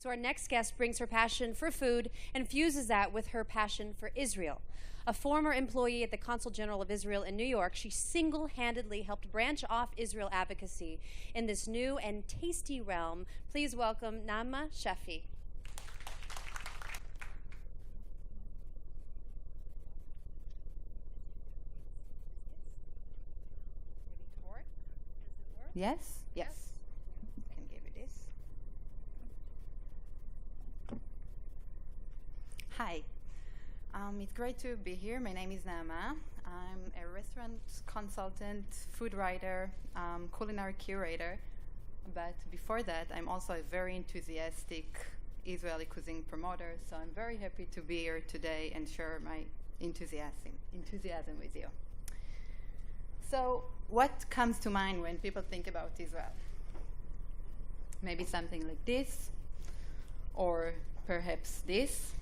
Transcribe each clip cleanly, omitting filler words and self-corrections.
So our next guest brings her passion for food and fuses that with her passion for Israel. A former employee at the Consulate General of Israel in New York, she single-handedly helped branch off Israel advocacy in this new and tasty realm. Please welcome Naama Shefi. Yes? Yes. I can give you this. Hi. It's great to be here. My name is Naama. I'm a restaurant consultant, food writer, culinary curator. But before that, I'm also a very enthusiastic Israeli cuisine promoter. So I'm very happy to be here today and share my enthusiasm with you. So what comes to mind when people think about Israel? Maybe something like this, or perhaps this,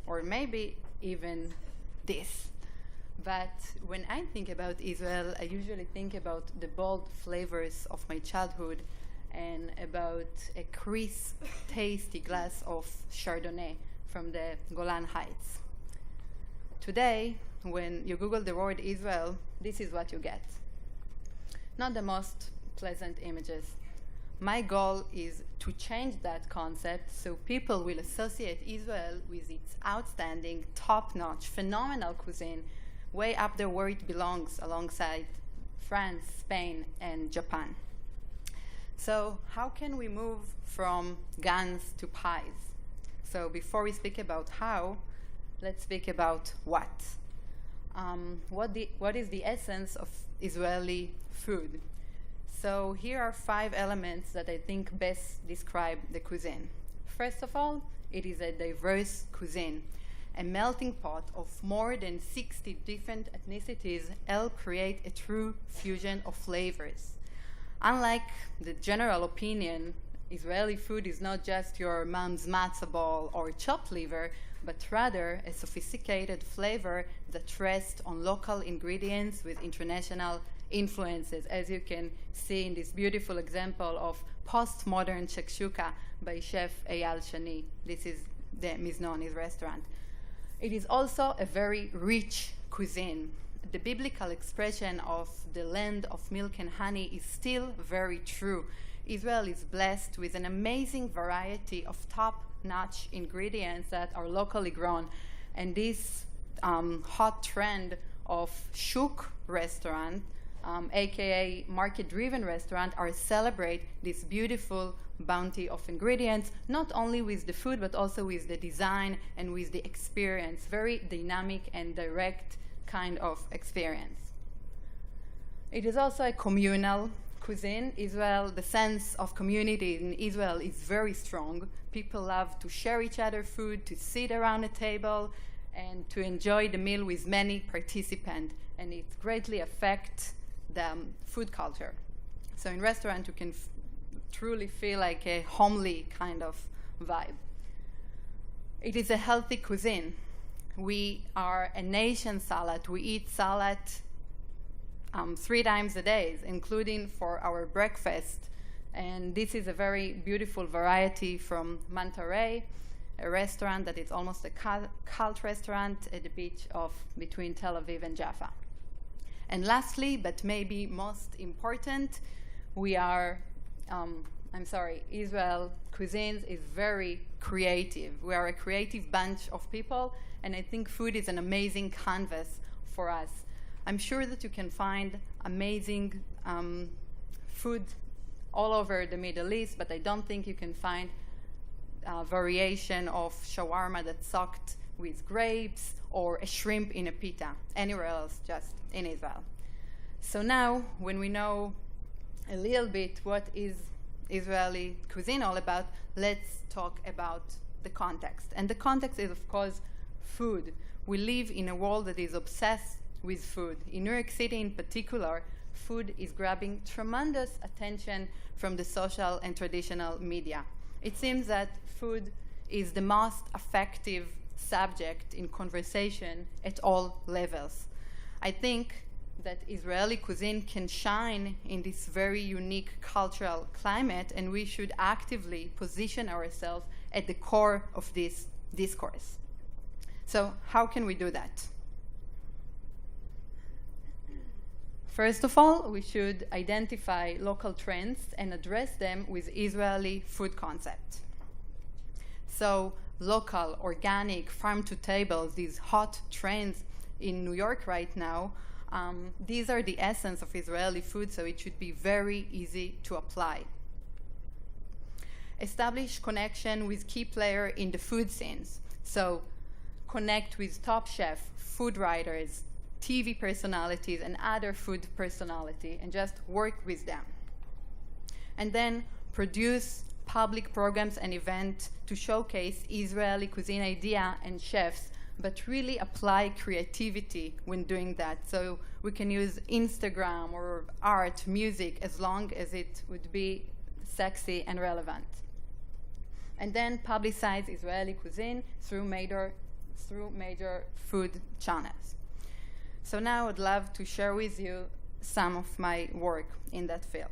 or maybe even this. But when I think about Israel, I usually think about the bold flavors of my childhood and about a crisp, tasty glass of Chardonnay from the Golan Heights. Today, when you Google the word Israel, this is what you get. Not the most pleasant images. My goal is to change that concept so people will associate Israel with its outstanding, top-notch, phenomenal cuisine way up there where it belongs alongside France, Spain, and Japan. So how can we move from guns to pies? So before we speak about how, let's speak about what. What is the essence of Israeli food? So here are 5 elements that I think best describe the cuisine. First of all, it is a diverse cuisine, a melting pot of more than 60 different ethnicities help create a true fusion of flavors. Unlike the general opinion, Israeli food is not just your mom's matzah ball or chopped liver, but rather a sophisticated flavor that rests on local ingredients with international influences, as you can see in this beautiful example of postmodern shakshuka by chef Eyal Shani. This is the Miznonis restaurant. It is also a very rich cuisine. The biblical expression of the land of milk and honey is still very true. Israel is blessed with an amazing variety of top-notch ingredients that are locally grown. And this hot trend of shuk restaurant, aka market-driven restaurant, are celebrate this beautiful bounty of ingredients, not only with the food, but also with the design and with the experience. Very dynamic and direct kind of experience. It is also a communal cuisine. Israel, the sense of community in Israel is very strong. People love to share each other food, to sit around a table, and to enjoy the meal with many participants. And it greatly affects the food culture. So in restaurant, you can truly feel like a homely kind of vibe. It is a healthy cuisine. We are a nation salad. We eat salad 3 times a day, including for our breakfast. And this is a very beautiful variety from Mantarei, a restaurant that is almost a cult restaurant at the beach of between Tel Aviv and Jaffa. And lastly, but maybe most important, Israel cuisine is very creative. We are a creative bunch of people, and I think food is an amazing canvas for us. I'm sure that you can find amazing food all over the Middle East, but I don't think you can find a variation of shawarma that's soaked with grapes or a shrimp in a pita anywhere else, just in Israel. So now, when we know a little bit what is Israeli cuisine all about, let's talk about the context. And the context is, of course, food. We live in a world that is obsessed with food. In New York City in particular, food is grabbing tremendous attention from the social and traditional media. It seems that food is the most effective subject in conversation at all levels. I think that Israeli cuisine can shine in this very unique cultural climate, and we should actively position ourselves at the core of this discourse. So how can we do that? First of all, we should identify local trends and address them with Israeli food concept. So local, organic, farm to table, these hot trends in New York right now, these are the essence of Israeli food, so it should be very easy to apply. Establish connection with key players in the food scenes. So connect with top chefs, food writers, TV personalities, and other food personality, and just work with them. And then produce public programs and events to showcase Israeli cuisine idea and chefs, but really apply creativity when doing that. So we can use Instagram or art, music, as long as it would be sexy and relevant. And then publicize Israeli cuisine through major food channels. So now I'd love to share with you some of my work in that field.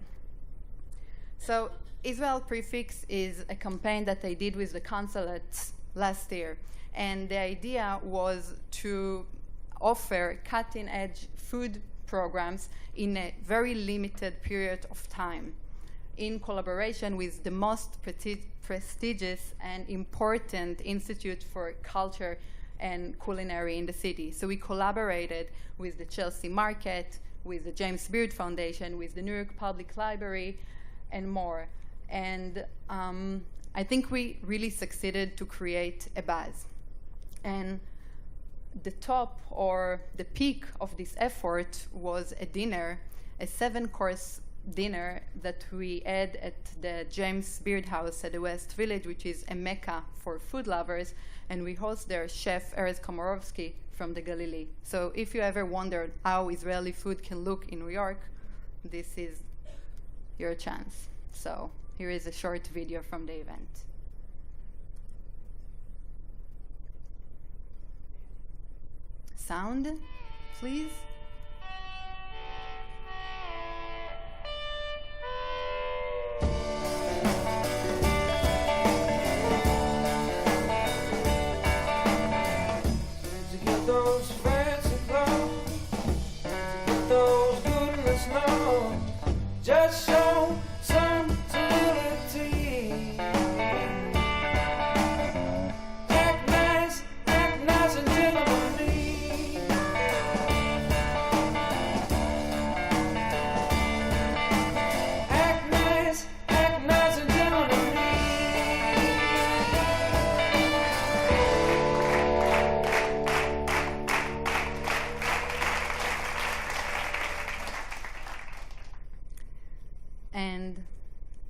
So Israel Prefix is a campaign that I did with the Consulate last year. And the idea was to offer cutting-edge food programs in a very limited period of time, in collaboration with the most prestigious and important Institute for Culture and Culinary in the city. So we collaborated with the Chelsea Market, with the James Beard Foundation, with the New York Public Library, and more. And I think we really succeeded to create a buzz. And the top or the peak of this effort was a dinner, a 7-course dinner that we had at the James Beard House at the West Village, which is a mecca for food lovers, and we host their chef Erez Komarovsky from the Galilee. So if you ever wondered how Israeli food can look in New York, this is your chance. So here is a short video from the event. Sound, please. Those fancy clothes, those goodness knows, just show some civility. Act nice and gentlemanly. Act nice and gentlemanly. And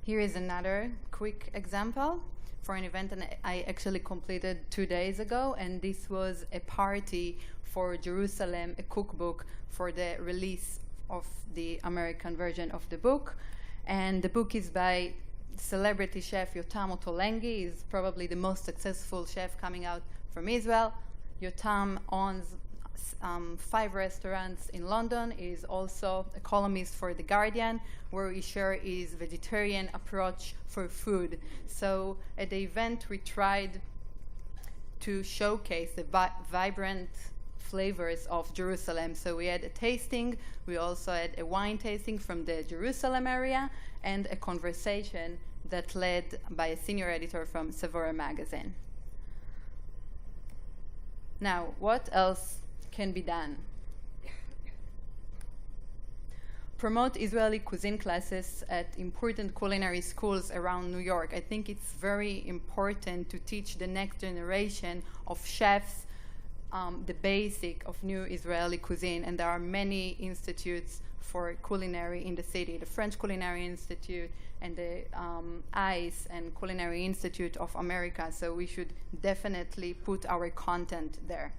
here is another quick example for an event that I actually completed 2 days ago, and this was a party for Jerusalem, a cookbook for the release of the American version of the book. And the book is by celebrity chef Yotam Ottolenghi. He's probably the most successful chef coming out from Israel. Yotam owns 5 restaurants in London. He is also a columnist for The Guardian, where he shares his vegetarian approach for food. So at the event, we tried to showcase the vibrant flavors of Jerusalem. So we had a tasting, we also had a wine tasting from the Jerusalem area, and a conversation that led by a senior editor from Sephora magazine. Now, what else can be done? Promote Israeli cuisine classes at important culinary schools around New York. I think it's very important to teach the next generation of chefs the basic of new Israeli cuisine, and there are many institutes for culinary in the city, the French Culinary Institute and the ICE and Culinary Institute of America, so we should definitely put our content there.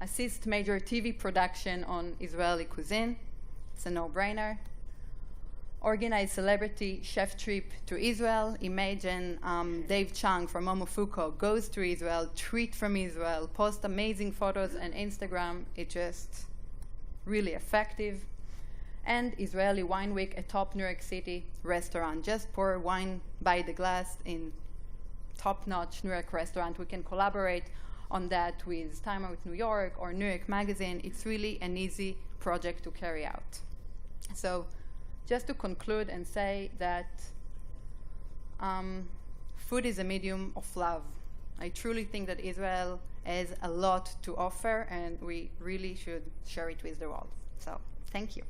Assist major TV production on Israeli cuisine. It's a no-brainer. Organize celebrity chef trip to Israel. Imagine Dave Chang from Momofuku goes to Israel, tweet from Israel, post amazing photos on Instagram. It's just really effective. and Israeli Wine Week, a top New York City restaurant. Just pour wine by the glass in top-notch New York restaurant. We can collaborate on that with Time Out New York or New York Magazine. It's really an easy project to carry out. So just to conclude and say that food is a medium of love. I truly think that Israel has a lot to offer, and we really should share it with the world. So thank you.